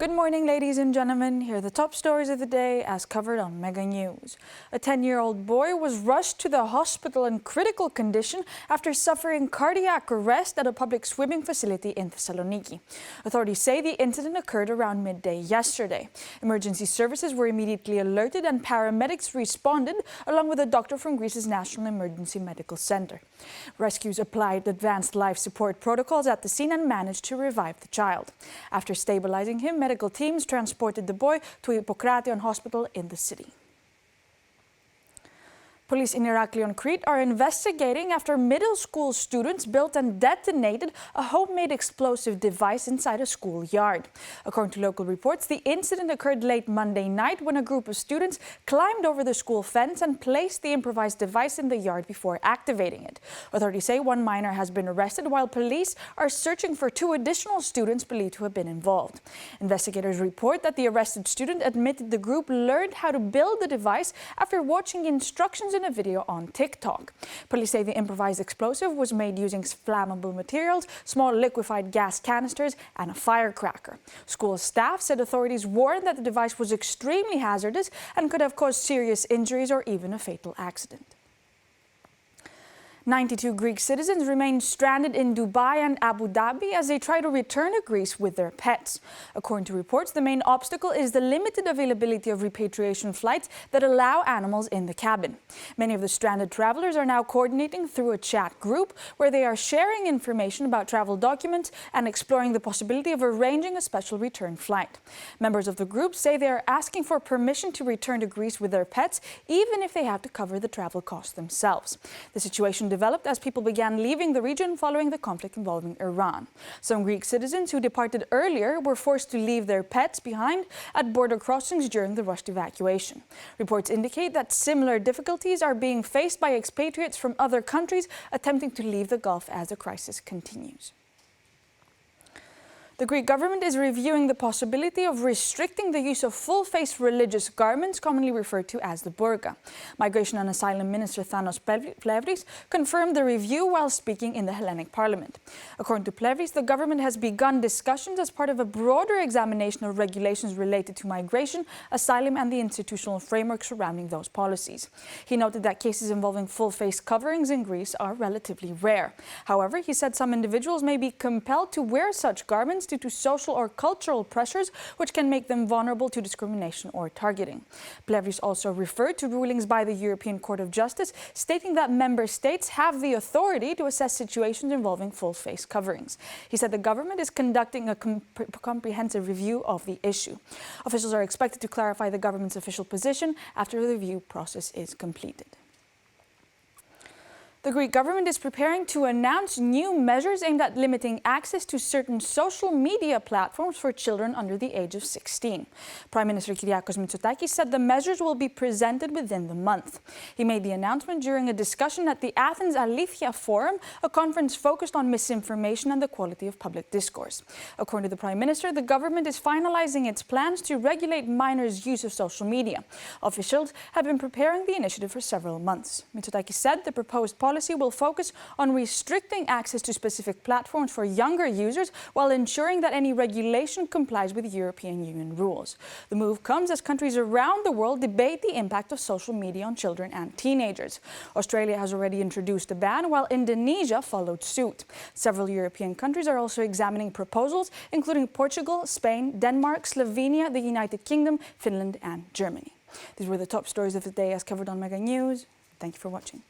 Good morning, ladies and gentlemen. Here are the top stories of the day as covered on Mega News. A 10-year-old boy was rushed to the hospital in critical condition after suffering cardiac arrest at a public swimming facility in Thessaloniki. Authorities say the incident occurred around midday yesterday. Emergency services were immediately alerted and paramedics responded, along with a doctor from Greece's National Emergency Medical Center. Rescues applied advanced life support protocols at the scene and managed to revive the child. After stabilizing him, medical teams transported the boy to Hippokration Hospital in the city. Police in Heraklion, Crete are investigating after middle school students built and detonated a homemade explosive device inside a schoolyard. According to local reports, the incident occurred late Monday night when a group of students climbed over the school fence and placed the improvised device in the yard before activating it. Authorities say one minor has been arrested, while police are searching for 2 additional students believed to have been involved. Investigators report that the arrested student admitted the group learned how to build the device after watching instructions in a video on TikTok. Police say the improvised explosive was made using flammable materials, small liquefied gas canisters, and a firecracker. School staff said authorities warned that the device was extremely hazardous and could have caused serious injuries or even a fatal accident. 92 Greek citizens remain stranded in Dubai and Abu Dhabi as they try to return to Greece with their pets. According to reports, the main obstacle is the limited availability of repatriation flights that allow animals in the cabin. Many of the stranded travelers are now coordinating through a chat group where they are sharing information about travel documents and exploring the possibility of arranging a special return flight. Members of the group say they are asking for permission to return to Greece with their pets, even if they have to cover the travel costs themselves. The situation developed as people began leaving the region following the conflict involving Iran. Some Greek citizens who departed earlier were forced to leave their pets behind at border crossings during the rushed evacuation. Reports indicate that similar difficulties are being faced by expatriates from other countries attempting to leave the Gulf as the crisis continues. The Greek government is reviewing the possibility of restricting the use of full-face religious garments, commonly referred to as the burqa. Migration and Asylum Minister Thanos Plevris confirmed the review while speaking in the Hellenic Parliament. According to Plevris, the government has begun discussions as part of a broader examination of regulations related to migration, asylum, and the institutional framework surrounding those policies. He noted that cases involving full-face coverings in Greece are relatively rare. However, he said some individuals may be compelled to wear such garments due to social or cultural pressures, which can make them vulnerable to discrimination or targeting. Plevris also referred to rulings by the European Court of Justice, stating that member states have the authority to assess situations involving full-face coverings. He said the government is conducting a comprehensive review of the issue. Officials are expected to clarify the government's official position after the review process is completed. The Greek government is preparing to announce new measures aimed at limiting access to certain social media platforms for children under the age of 16. Prime Minister Kyriakos Mitsotakis said the measures will be presented within the month. He made the announcement during a discussion at the Athens Alithia Forum, a conference focused on misinformation and the quality of public discourse. According to the Prime Minister, the government is finalizing its plans to regulate minors' use of social media. Officials have been preparing the initiative for several months. Mitsotakis said the proposed policy will focus on restricting access to specific platforms for younger users while ensuring that any regulation complies with European Union rules. The move comes as countries around the world debate the impact of social media on children and teenagers. Australia has already introduced a ban, while Indonesia followed suit. Several European countries are also examining proposals, including Portugal, Spain, Denmark, Slovenia, the United Kingdom, Finland, and Germany. These were the top stories of the day as covered on Mega News. Thank you for watching.